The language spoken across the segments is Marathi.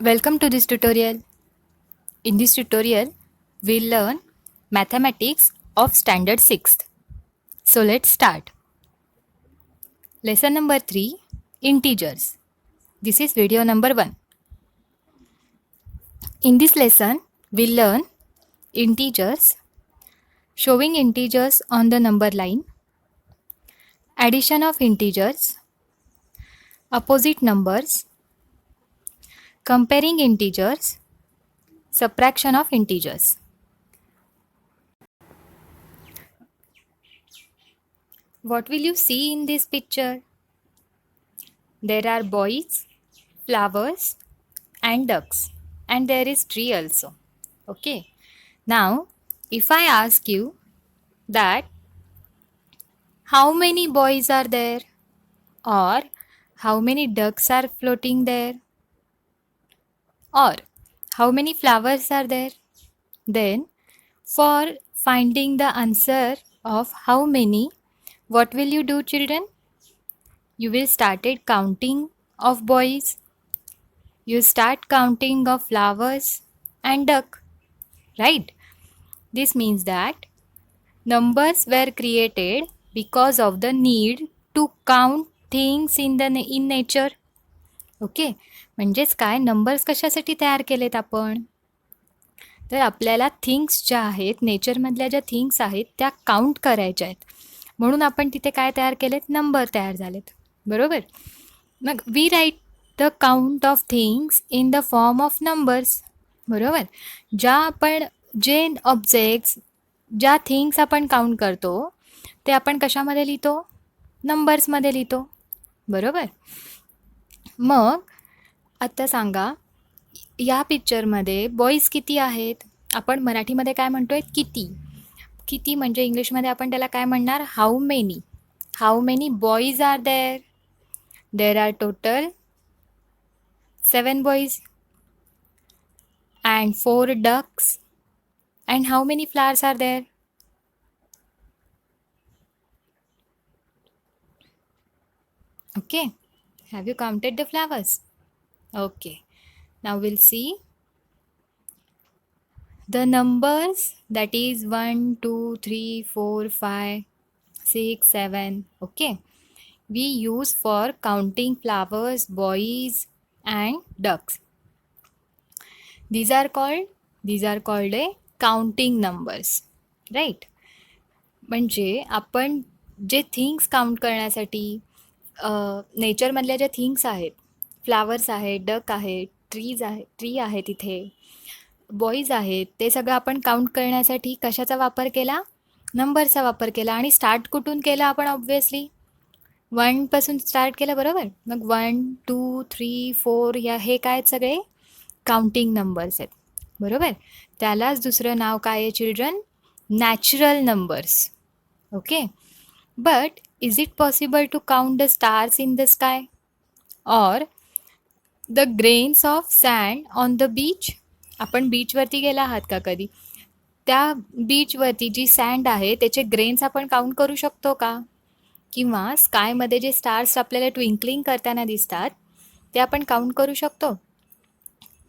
Welcome to this tutorial. In this tutorial, we'll learn mathematics of standard 6th. So let's start. Lesson number 3, integers. This is video number 1. In this lesson, we'll learn integers, showing integers on the number line, addition of integers, opposite numbers, comparing integers, subtraction of integers. What will you see in this picture? There are boys, flowers, and ducks, and there is tree also. Okay. Now, if I ask you that how many boys are there, or how many ducks are floating there, or how many flowers are there, then for finding the answer of how many, what will you do, children? You will started counting of boys, you start counting of flowers and duck, right? This means that numbers were created because of the need to count things in nature. Okay, म्हणजेच काय, नंबर्स कशासाठी तयार केलेत आपण? तर आपल्याला थिंग्स ज्या आहेत, नेचरमधल्या ज्या थिंग्स आहेत त्या काउंट करायच्या आहेत, म्हणून आपण तिथे काय तयार केलेत, नंबर तयार झालेत, बरोबर? मग we write the count of things in the form of numbers, बरोबर? जे ऑब्जेक्ट्स, ज्या थिंग्स आपण काउंट करतो ते आपण कशामध्ये लिहितो, नंबर्समध्ये लिहितो, बरोबर? मग आता सांगा, या पिक्चरमध्ये बॉईज किती आहेत? आपण मराठीमध्ये काय म्हणतोय, किती. किती म्हणजे इंग्लिशमध्ये आपण त्याला काय म्हणणार, how many. How many boys are there? There are total 7 boys and 4 ducks. And how many flowers are there? Okay, have you counted the flowers? Okay, now we'll see the numbers, that is 1 2 3 4 5 6 7. Okay, we use for counting flowers, boys and ducks. These are called a counting numbers, right? म्हणजे आपण जे थिंग्स काउंट करण्यासाठी नेचरमधल्या ज्या थिंग्स आहेत, फ्लावर्स आहेत, डक आहेत, ट्री आहे तिथे, बॉईज आहेत, ते सगळं आपण काउंट करण्यासाठी कशाचा वापर केला, नंबरचा वापर केला. आणि स्टार्ट कुठून केला आपण, ऑब्व्हियसली 1 पासून स्टार्ट केलं, बरोबर? मग 1 2 3 4 हे काय आहेत, सगळे काउंटिंग नंबर्स आहेत, बरोबर? त्यालाच दुसरं नाव काय आहे, children, natural numbers. Okay, but is it possible to count the stars in the sky और the grains of sand on the beach? आपण बीचवरती गेला आहात का कधी? त्या बीचवरती जी सँड आहे त्याचे ग्रेन्स आपण काउंट करू शकतो का? किंवा स्कायमध्ये जे स्टार्स आपल्याला ट्विंकलिंग करताना दिसतात ते आपण काउंट करू शकतो?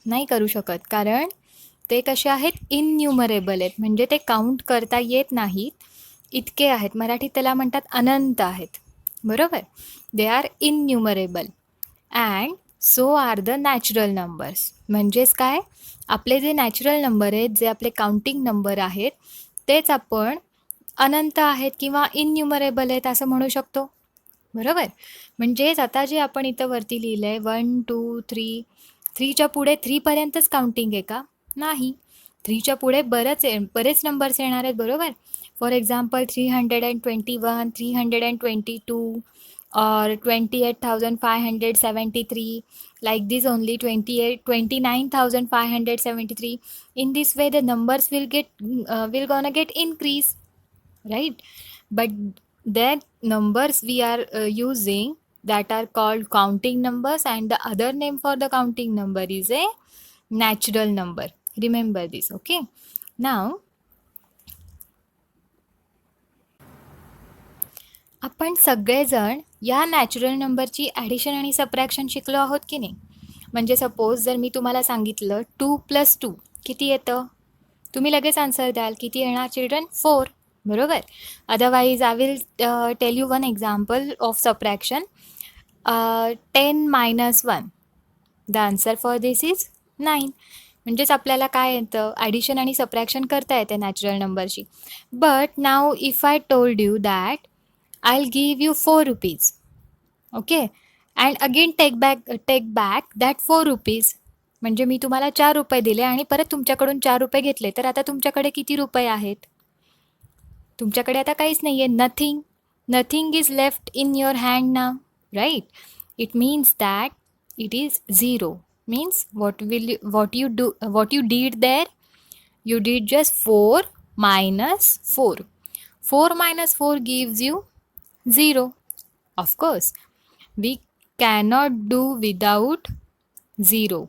नाही करू शकत, कारण ते कसे आहेत, इनन्युमरेबल आहेत, म्हणजे ते काउंट करता येत नाहीत, इतके आहेत. मराठीत त्याला म्हणतात अनंत आहेत, बरोबर? They are innumerable and so are the natural numbers. म्हणजेच काय, आपले जे नॅचरल नंबर आहेत, जे आपले काउंटिंग नंबर आहेत, तेच आपण अनंत आहेत किंवा इनन्युमरेबल आहेत असं म्हणू शकतो, बरोबर? म्हणजेच आता जे आपण इथं वरती लिहिलं आहे 1 2 3, 3च्या पुढे 3पर्यंतच काउंटिंग आहे का? नाही, 3च्या पुढे बरेच नंबर्स येणार आहेत, बरोबर? For example 321, 322 or 28,573, like this only, 29,573. In this way the numbers will gonna get increase, right? But that numbers we are using, that are called counting numbers, and the other name for the counting number is a natural number. Remember this. Okay, now आपण सगळेजण या नॅचरल नंबरची ॲडिशन आणि सबट्रॅक्शन शिकलो आहोत की नाही? म्हणजे सपोज जर मी तुम्हाला सांगितलं 2 + 2 किती येतं, तुम्ही लगेच आन्सर द्याल. किती येणार चिल्ड्रन? 4. बरोबर. Otherwise I will tell you one example of subtraction. 10 - 1. The answer for this is 9. म्हणजेच आपल्याला काय येतं, ॲडिशन आणि सबट्रॅक्शन करता येते नॅचरल नंबरची. But now if I told you that I will give you 4 rupees, okay, and again take back that 4 rupees. म्हणजे मी तुम्हाला 4 रुपये दिले आणि परत तुमच्याकडून 4 रुपये घेतले, तर आता तुमच्याकडे किती रुपये आहेत? तुमच्याकडे आता काहीच नाही आहे. Nothing is left in your hand now, right. It means that it is 0. Means what you did there, you did just 4 minus 4. 4 minus 4 gives you 0. Of course, we cannot do without 0.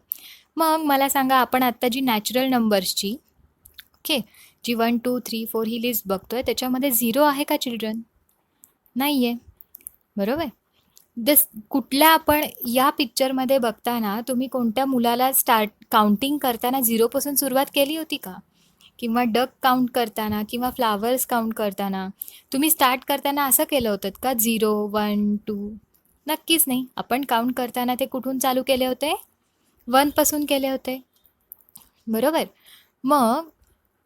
मग मला सांगा, आपण आत्ता जी नॅचरल नंबर्सची, ओके, जी 1 2 3 4 ही लिस्ट बघतोय, त्याच्यामध्ये 0 आहे का चिल्ड्रन? नाही आहे. बरोबर. कुठल्या आपण या पिक्चरमध्ये बघताना तुम्ही कोणत्या मुलाला काउंटिंग करताना 0पासून सुरुवात केली होती का? किंवा डक काउंट करताना किंवा फ्लावर्स काउंट करताना तुम्ही स्टार्ट करताना असं केलं होतं का 0 1 2? नक्कीच नाही. आपण काउंट करताना ते कुठून चालू केले होते? 1पासून केले होते. बरोबर. मग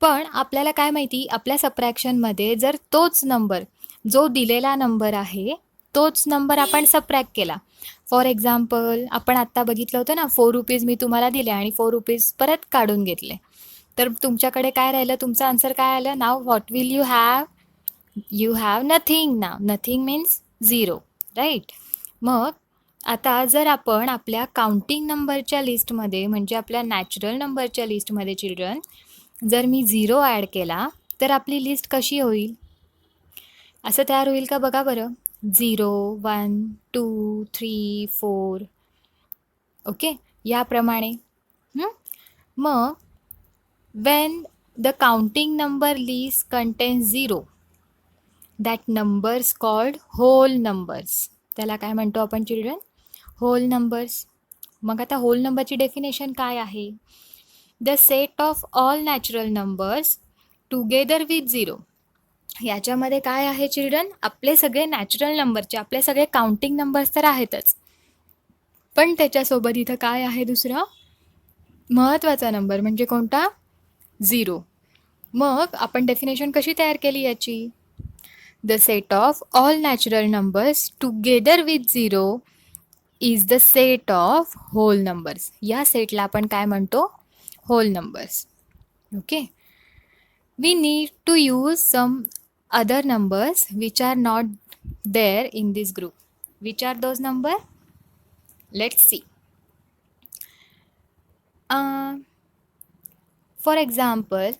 पण आपल्याला काय माहिती, आपल्या सबट्रॅक्शनमध्ये जर तोच नंबर, जो दिलेला नंबर आहे तोच नंबर आपण सबट्रॅक्ट केला. फॉर एक्झाम्पल, आपण आत्ता बघितलं होतं ना, 4 रुपीज मी तुम्हाला दिले आणि 4 रुपीज परत काढून घेतले, तर तुमच्याकडे काय राहिलं? तुमचं आन्सर काय आलं? Now what will you have? You have nothing. Now nothing means 0, right. मग आता जर आपण आपल्या काउंटिंग नंबरच्या लिस्टमध्ये, म्हणजे आपल्या नॅचरल नंबरच्या लिस्टमध्ये चिल्ड्रन, जर मी 0 ॲड केला तर आपली लिस्ट कशी होईल? असं तयार होईल का? बघा बरं. 0 1 2 3 4, ओके, याप्रमाणे. मग when the counting number list contains 0, that numbers called whole numbers. त्याला काय म्हणतो आपण चिल्ड्रन? Hole numbers. मग आता होल नंबरची डेफिनेशन काय आहे? The set of all natural numbers together with 0. याच्यामध्ये काय आहे चिल्ड्रन? आपले सगळे नॅचरल नंबरचे, आपले सगळे काउंटिंग नंबर्स तर आहेतच, पण त्याच्यासोबत इथं काय आहे? दुसरा महत्त्वाचा नंबर म्हणजे कोणता? 0. मग आपण डेफिनेशन कशी तयार केली याची? The set of all natural numbers together with 0 is the set of whole numbers. या सेटला आपण काय म्हणतो? Whole numbers. Okay. We need to use some other numbers which are not there in this group. Which are those numbers? Let's see. For example,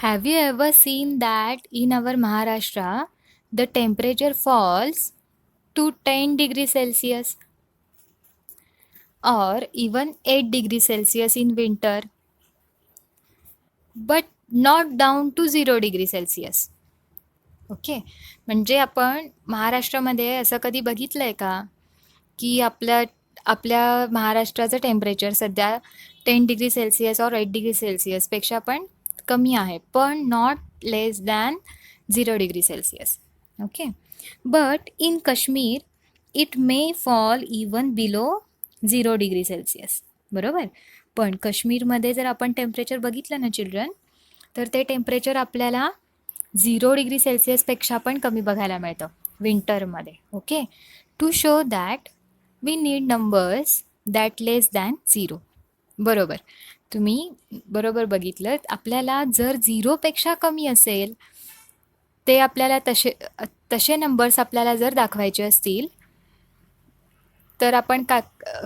have you ever seen that in our Maharashtra the temperature falls to 10 degrees Celsius or even 8 degrees Celsius in winter, but not down to 0 degree Celsius? Okay. म्हणजे आपण महाराष्ट्रामध्ये असं कधी बघितलं आहे का की आपल्या महाराष्ट्राचं टेम्परेचर सध्या 10 डिग्री सेल्सिअस और 8 डिग्री सेल्सिअसपेक्षा पण कमी आहे, पण not less than 0 degree Celsius. Okay. But in Kashmir it may fall even below 0 degree Celsius. बरोबर. पण काश्मीरमध्ये जर आपण टेम्परेचर बघितलं ना चिल्ड्रन, तर ते टेम्परेचर आपल्याला 0 डिग्री सेल्सिअसपेक्षा पण कमी बघायला मिळतं विंटरमध्ये. Okay. To show that we need numbers that less than 0. बरोबर. तुम्ही बरोबर बघितलं. आपल्याला जर 0पेक्षा कमी असेल, ते आपल्याला तसे नंबर्स आपल्याला जर दाखवायचे असतील, तर आपण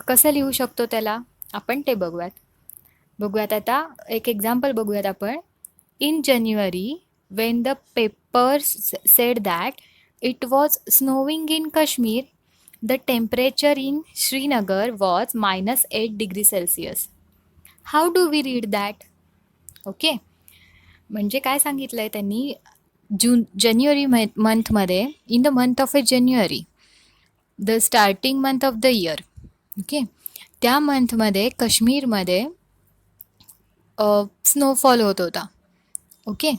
कसं लिहू शकतो त्याला? आपण ते बघूयात आता. एक एक्झाम्पल बघूयात आपण. In January, when the papers said that it was snowing in Kashmir, the temperature in Srinagar was -8 degrees Celsius. How do we read that? Okay. म्हणजे काय सांगितलं आहे त्यांनी? जानेवारी मंथमध्ये, in the month of January, the starting month of the year, okay. त्या मंथमध्ये काश्मीरमध्ये स्नोफॉल होत होता. ओके.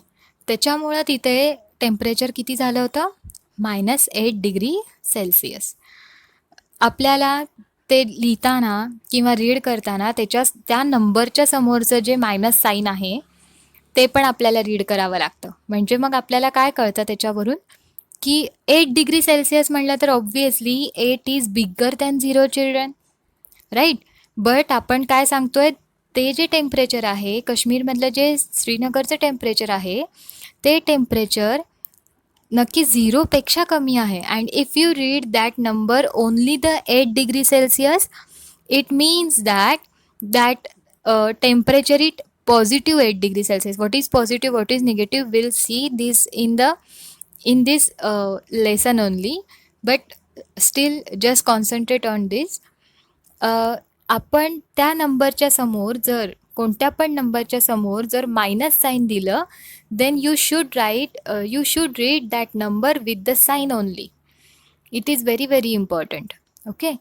त्याच्यामुळं तिथे टेम्परेचर किती झालं होतं? -8 डिग्री सेल्सिअस. आपल्याला ते लिहिताना किंवा रीड करताना त्या नंबरच्या समोरचं जे मायनस साईन आहे ते पण आपल्याला रीड करावं लागतं. म्हणजे मग आपल्याला काय कळतं त्याच्यावरून, की 8 डिग्री सेल्सिअस म्हणलं तर obviously 8 is bigger than 0 children, right. But आपण काय सांगतोय, ते जे टेम्परेचर आहे काश्मीरमधलं, जे श्रीनगरचं टेम्परेचर आहे, ते टेम्परेचर नक्की 0पेक्षा कमी आहे. And if you read that number only the 8 degree Celsius, it means that temperature it positive 8 degree celsius. What is positive, what is negative, we'll see this in this lesson only, but still just concentrate on this. आपण त्या नंबरच्या समोर जर कोणत्या पण नंबरच्या समोर जर मायनस साईन दिलं, then you should read that number with the sign only. It is very very important. Okay.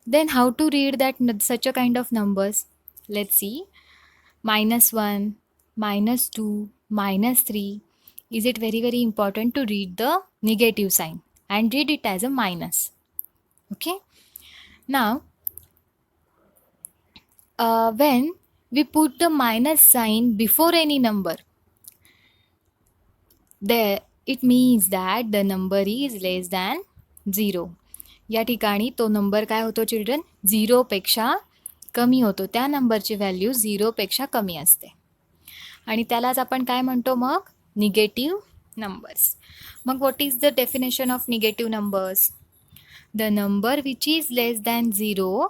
Then how to read such a kind of numbers? Let's see. -1, -2, -3. Is it very very important to read the negative sign and read it as a minus? Okay. Now, when we put the minus sign before any number, there it means that the number is less than 0. या ठिकाणी तो नंबर काय होतो चिल्ड्रन? 0पेक्षा कमी होतो. त्या नंबरची व्हॅल्यू 0पेक्षा कमी असते आणि त्यालाच आपण काय म्हणतो मग? Negative numbers. मग what is the definition of negative numbers? The number which is less than 0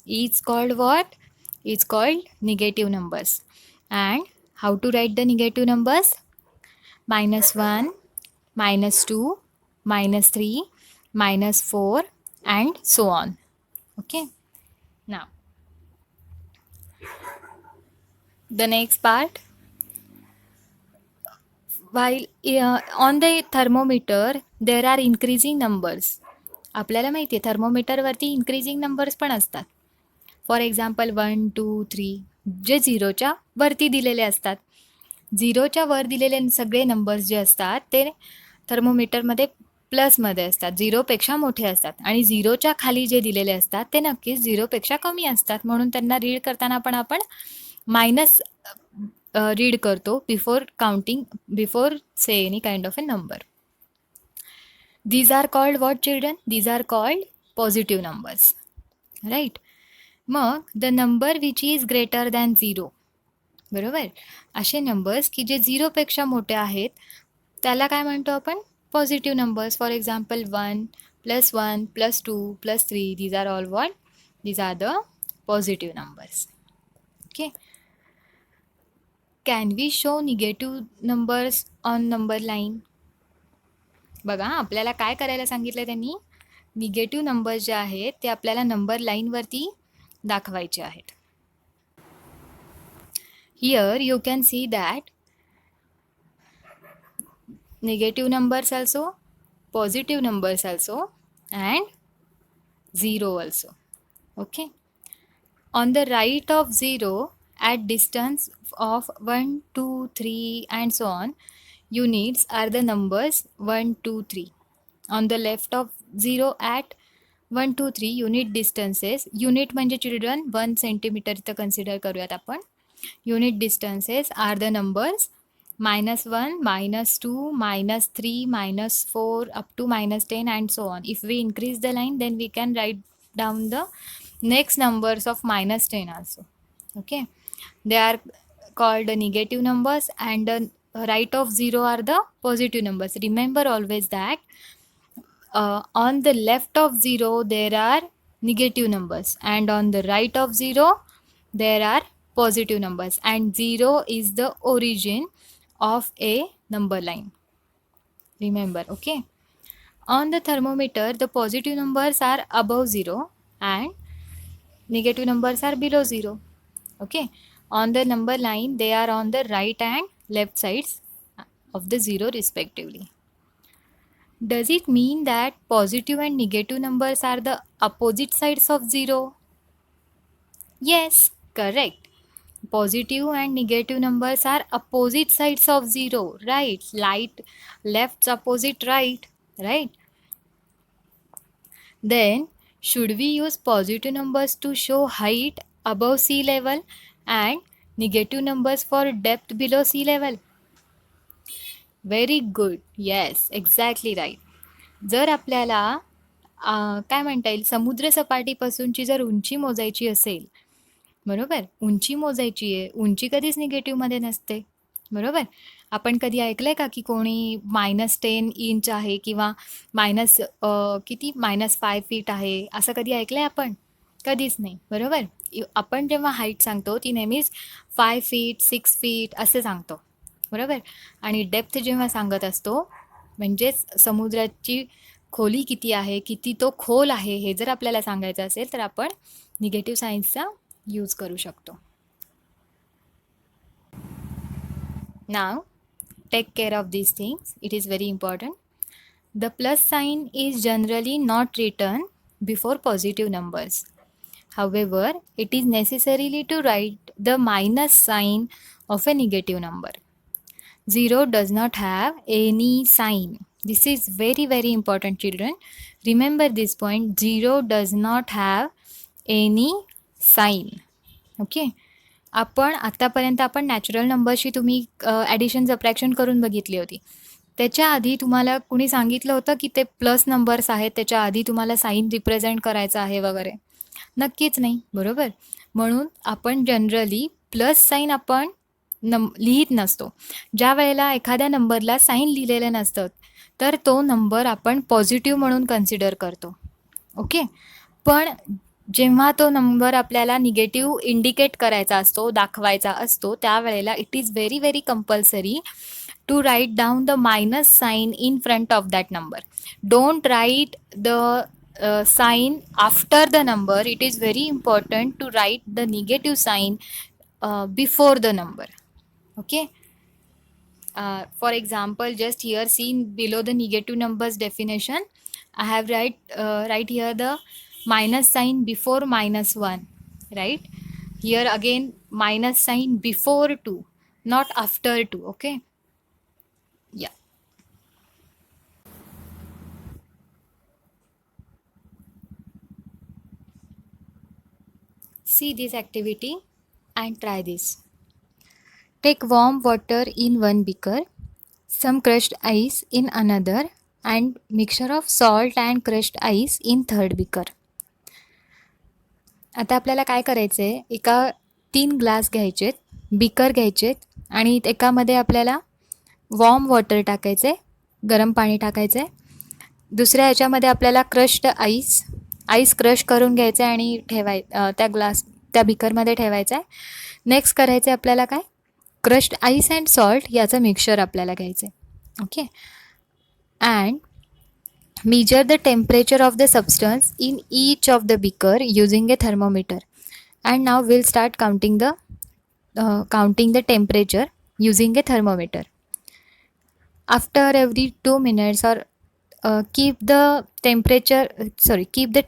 is called what? Is called negative numbers. And how to write the negative numbers? -1, -2, -3, -4 and so on. Okay. Now, the next part. While on the thermometer there are increasing numbers. आपल्याला माहिती आहे थर्मोमीटरवरती इन्क्रीजिंग नंबर्स पण असतात. फॉर एक्झाम्पल 1, 2, 3 जे 0च्या वरती दिलेले असतात. 0च्या वर दिलेले सगळे नंबर्स जे असतात ते थर्मोमीटरमध्ये प्लसमध्ये असतात, 0पेक्षा मोठे असतात. आणि 0च्या खाली जे दिलेले असतात ते नक्कीच 0पेक्षा कमी असतात. म्हणून त्यांना रीड करताना पण आपण मायनस रीड करतो before say any kind of A number. These are called what, children? These are called positive numbers, right? मग the number which is greater than 0, बरोबर. असे नंबर्स की जे 0पेक्षा मोठे आहेत त्याला काय म्हणतो आपण? Positive numbers. For example 1, +1, +2, +3. These are all what? These are the positive numbers. Okay. Can we show negative numbers on number line? बघा आपल्याला काय करायला सांगितलं त्यांनी? निगेटिव्ह नंबर जे आहेत ते आपल्याला नंबर लाईनवरती दाखवायचे आहेत. Here you can see that negative numbers also, positive numbers also, and 0 also. Okay. On the right of 0, at distance of 1, 2, 3 and so on, units are the numbers 1, 2, 3. On the left of 0 at 1, 2, 3 unit distances. Unit म्हणजे चिल्ड्रन 1 सेंटीमीटर इथं कन्सिडर करूयात आपण. Unit distances are the numbers -1, -2, -3, -4 up to -10 and so on. If we increase the line, then we can write down the next numbers of -10 also. Okay. They are called negative numbers, and the right of 0 are the positive numbers. Remember always that on the left of 0 there are negative numbers, and on the right of 0 there are positive numbers, and 0 is the origin of a number line. Remember. Okay. On the thermometer the positive numbers are above 0 and negative numbers are below 0. Okay. On the number line they are on the right and left sides of the 0 respectively. Does it mean that positive and negative numbers are the opposite sides of 0? Yes, correct. Positive and negative numbers are opposite sides of zero, right? Light left's opposite right, right? Then, should we use positive numbers to show height above sea level and negative numbers for depth below sea level? Very good. Yes, exactly right. जर आपल्याला काय म्हणता येईल, समुद्र सपाटीपासूनची जर उंची मोजायची असेल, बरोबर, उंची मोजायची आहे, उंची कधीच निगेटिव्हमध्ये नसते, बरोबर. आपण कधी ऐकलंय का की कोणी -10 इंच आहे किंवा किती -5 फीट आहे, असं कधी ऐकलंय आपण? कधीच नाही, बरोबर. आपण जेव्हा हाईट सांगतो ती नेहमीच 5 फीट 6 फीट असे सांगतो, बरोबर. आणि डेप्थ जेव्हा सांगत असतो म्हणजेच समुद्राची खोली किती आहे, किती तो खोल आहे, हे जर आपल्याला सांगायचं असेल तर आपण निगेटिव्ह सायन्सचा यूज करू शकतो. Now take care of these things, it is very important. The plus sign is generally not written before positive numbers. However, it is necessarily to write the minus sign of a negative number. 0 does not have any sign. This is very very important, children. Remember this point. 0 does not have any sign. Okay. आपण आत्तापर्यंत आपण नॅचरल नंबरशी तुम्ही ॲडिशन सबट्रॅक्शन करून बघितली होती. त्याच्या आधी तुम्हाला कुणी सांगितलं होतं की ते प्लस नंबर्स आहेत, त्याच्या आधी तुम्हाला साईन रिप्रेझेंट करायचं आहे वगैरे? नक्कीच नाही, बरोबर. म्हणून आपण जनरली प्लस साईन आपण लिहित नसतो. ज्या वेळेला एखाद्या नंबरला साईन लिहिलेलं नसतं तर तो नंबर आपण पॉझिटिव्ह म्हणून कन्सिडर करतो, ओके. पण जेव्हा तो नंबर आपल्याला निगेटिव्ह इंडिकेट करायचा असतो, दाखवायचा असतो, त्यावेळेला it is very very compulsory to write down the minus sign in front of that number. Don't write the sign after the number. It is very important to write the negative sign before the number, okay. For example, just here seen below the negative numbers definition, I have write here the minus sign before -1, right? Here again minus sign before 2, not after 2, okay. Yeah. See this activity and try this. Take warm water in one beaker, some crushed ice in another, and mixture of salt and crushed ice in third beaker. आता आपल्याला काय करायचं आहे, 3 ग्लास घ्यायचेत, बिकर घ्यायचेत आणि एकामध्ये आपल्याला वॉर्म वॉटर टाकायचं आहे, गरम पाणी टाकायचं आहे. दुसऱ्या ह्याच्यामध्ये आपल्याला क्रश्ड आईस क्रश करून घ्यायचं आहे आणि त्या बिकरमध्ये ठेवायचं आहे. नेक्स्ट करायचं आहे आपल्याला काय, क्रश्ड आईस अँड सॉल्ट याचं मिक्सचर आपल्याला घ्यायचं आहे, okay. And measure the temperature of the substance in each of the beaker using a thermometer. And now we'll start counting the temperature using a thermometer. After every 2 minutes or keep the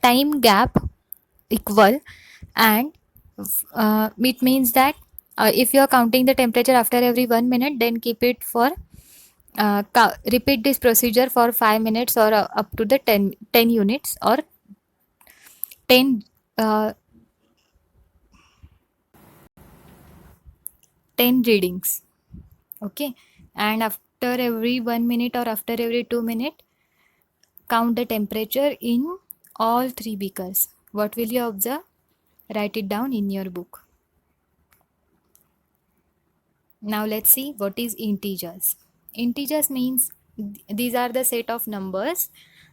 time gap equal, and it means that if you are counting the temperature after every 1 minute, then keep it for repeat this procedure for 5 minutes or up to the 10 units or 10 readings, okay. And after every 1 minute or after every 2 minutes, count the temperature in all 3 beakers. What will you observe? Write it down in your book. Now let's see what is integers. Integers means these are the set of numbers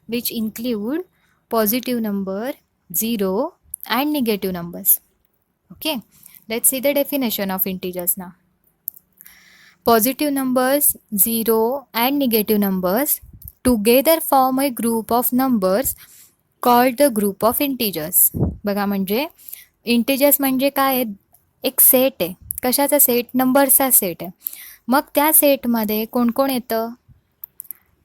which include positive number, 0 and negative numbers, okay. Let's see the definition of integers now. Positive numbers, 0 and negative numbers together form a group of numbers called the group of integers. बघा, म्हणजे इंटिजर्स म्हणजे काय, एक सेट आहे. कशाचा सेट? नंबरचा सेट आहे. मग त्या सेटमध्ये कोण कोण येतं?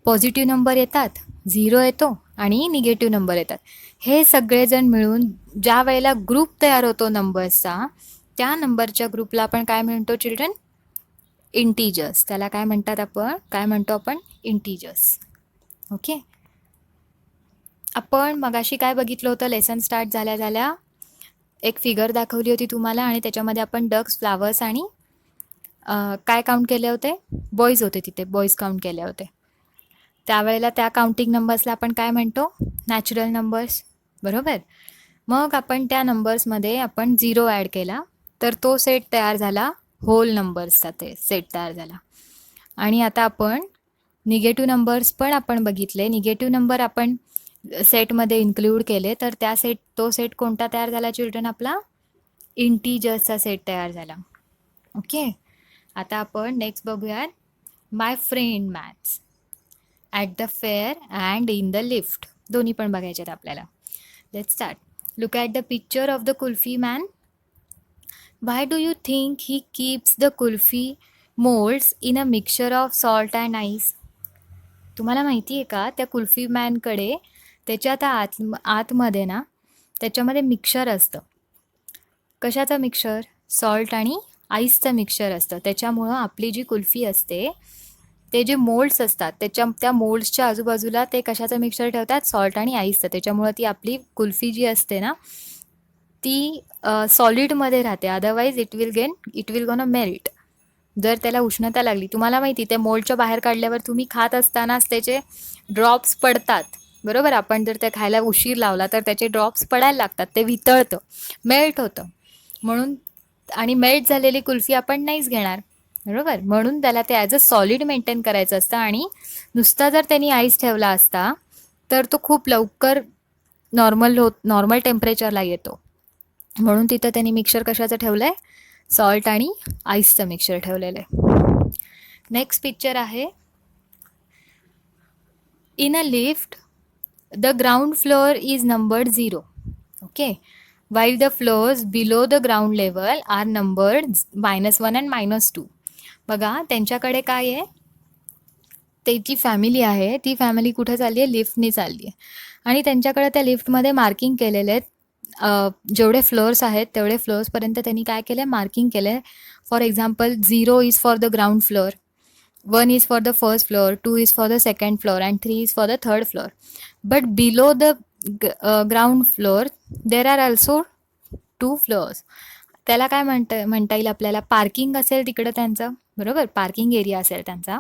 पॉझिटिव्ह नंबर येतात, 0 येतो आणि निगेटिव्ह नंबर येतात. हे सगळेजण मिळून ज्या वेळेला ग्रुप तयार होतो नंबर्सचा, त्या नंबरच्या ग्रुपला आपण काय म्हणतो चिल्ड्रन? इंटीजर्स. त्याला काय म्हणतात आपण? काय म्हणतो आपण? इंटीजर्स. ओके. आपण मगाशी काय बघितलं होतं? लेसन स्टार्ट झाल्या झाल्या एक फिगर दाखवली होती तुम्हाला आणि त्याच्यामध्ये आपण डक्स, फ्लावर्स आणि काय काउंट केले होते? बॉईज होते तिथे, बॉईज काउंट केले होते. त्यावेळेला त्या काउंटिंग नंबर्सला आपण काय म्हणतो? Natural numbers. बरोबर. मग आपण त्या नंबर्समध्ये आपण 0 ॲड केला तर तो सेट तयार झाला, होल नंबर्सचा ते सेट तयार झाला. आणि आता आपण निगेटिव्ह नंबर्स पण आपण बघितले. निगेटिव्ह नंबर आपण सेटमध्ये इन्क्लूड केले तर तो सेट कोणता तयार झाला चिल्ड्रन? आपला इंटीजर्सचा सेट तयार झाला. ओके. आता आपण नेक्स्ट बघूयात. My friend maths at the fair and in the lift. दोन्ही पण बघायचे आहेत आपल्याला. Let's start. Look at the picture of the kulfi man. Why do you think he keeps the kulfi molds in a mixture of salt and ice? तुम्हाला माहिती आहे का त्या कुल्फी मॅनकडे त्याच्या त्या आतमध्ये ना त्याच्यामध्ये मिक्सर असतं. कशाचं मिक्सर? सॉल्ट आणि आईसचं मिक्सर असतं. त्याच्यामुळं आपली जी कुल्फी असते ते जे मोल्ड्स असतात त्या मोल्ड्सच्या आजूबाजूला ते कशाचं मिक्सर ठेवतात? सॉल्ट आणि आईसचं. त्याच्यामुळं ती आपली कुल्फी जी असते ना ती सॉलिडमध्ये राहते. Otherwise it will gonna melt. जर त्याला उष्णता लागली, तुम्हाला माहिती ते मोल्डच्या बाहेर काढल्यावर तुम्ही खात असतानाच त्याचे ड्रॉप्स पडतात. बरोबर. आपण जर ते खायला उशीर लावला तर त्याचे ड्रॉप्स पडायला लागतात. ते वितळतं, मेल्ट होतं. म्हणून आणि मेल्ट झालेली कुल्फी आपण नाहीच घेणार. बरोबर. म्हणून त्याला ते ॲज अ सॉलिड मेंटेन करायचं असतं. आणि नुसता जर त्यांनी आईस ठेवला असता तर तो खूप लवकर नॉर्मल टेम्परेचरला येतो. म्हणून तिथं त्यांनी मिक्सर कशाचं ठेवलं आहे? सॉल्ट आणि आईसचं मिक्सर ठेवलेलं आहे. नेक्स्ट पिक्चर आहे. In a lift the ground floor is numbered 0. Okay. while the floors below the ground level are numbered -1 and -2. बघा त्यांच्याकडे काय आहे? त्याची फॅमिली आहे, ती फॅमिली कुठे चालली आहे? लिफ्टनी चालली आहे. आणि त्यांच्याकडे त्या लिफ्टमध्ये मार्किंग केलेले आहेत. जेवढे फ्लोअर्स आहेत तेवढे फ्लोअर्सपर्यंत त्यांनी काय केलं आहे? मार्किंग केलं आहे. For example 0 is for the ground floor, 1 is for the first floor, 2 is for the second floor and 3 is for the third floor. But below the ground floor there are also 2 floors. त्याला काय म्हणता येईल आपल्याला? पार्किंग असेल तिकडं त्यांचं. बरोबर. पार्किंग एरिया असेल त्यांचा.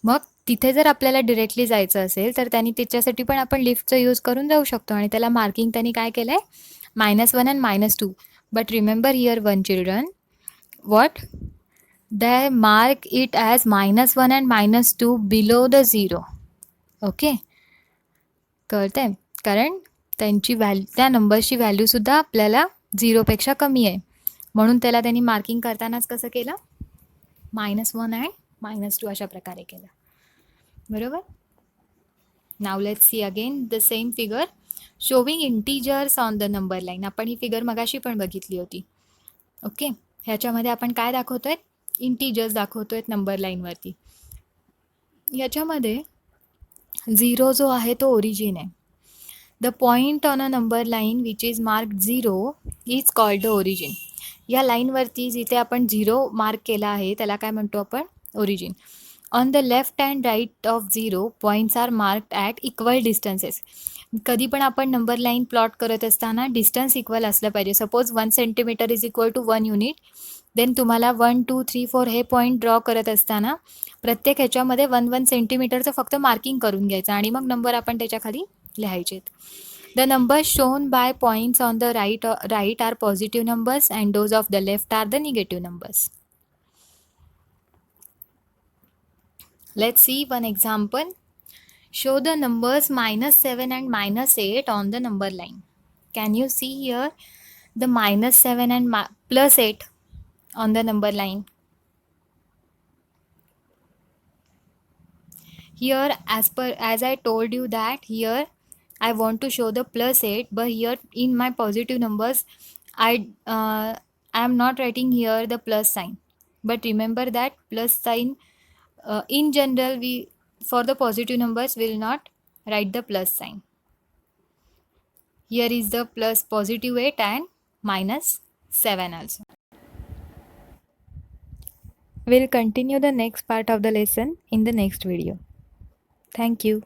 मग तिथे जर आपल्याला डिरेक्टली जायचं असेल तर त्यांनी त्याच्यासाठी पण आपण लिफ्टचा यूज करून जाऊ शकतो. आणि त्याला मार्किंग त्यांनी काय केलं आहे? -1 and -2. But remember here one children, what? They mark it as -1 and -2 below the 0. Okay. कळतंय? कारण त्यांची त्या नंबरची व्हॅल्यूसुद्धा आपल्याला 0पेक्षा कमी आहे. म्हणून त्याला त्यांनी मार्किंग करतानाच कसं केलं? -1 and -2 अशा प्रकारे केलं. बरोबर. Now let's see again the same figure showing integers on the number line. आपण ही फिगर मगाशी पण बघितली होती. ओके. ह्याच्यामध्ये आपण काय दाखवतोय? इंटीजर्स दाखवतोय नंबर लाईनवरती. याच्यामध्ये 0 जो आहे तो ओरिजिन आहे. The point on a number line which is mark 0 is called the origin. या लाईनवरती जिथे आपण 0 मार्क केला आहे त्याला काय म्हणतो आपण? Origin. On the left and right of 0 points are marked at equal distances. कधी पण आपण नंबर लाईन प्लॉट करत असताना डिस्टन्स इक्वल असलं पाहिजे. Suppose 1 centimetre is equal to 1 unit. Then तुम्हाला 1, 2, 3, 4 हे पॉईंट ड्रॉ करत असताना प्रत्येक ह्याच्यामध्ये 1 सेंटीमीटरचं फक्त मार्किंग करून घ्यायचं आणि मग नंबर आपण त्याच्याखाली लिहायचेत. The numbers shown by points on the right are positive numbers and those of the left are the negative numbers. Let's see one example. Show the numbers -7 and -8 on the number line. Can you see here the -7 and +8 on the number line? Here as I told you that here I want to show the +8, but here in my positive numbers I am not writing here the plus sign. But remember that plus sign in general we for the positive numbers will not write the plus sign. Here is the plus positive 8 and minus 7 also. We'll continue the next part of the lesson in the next video. Thank you.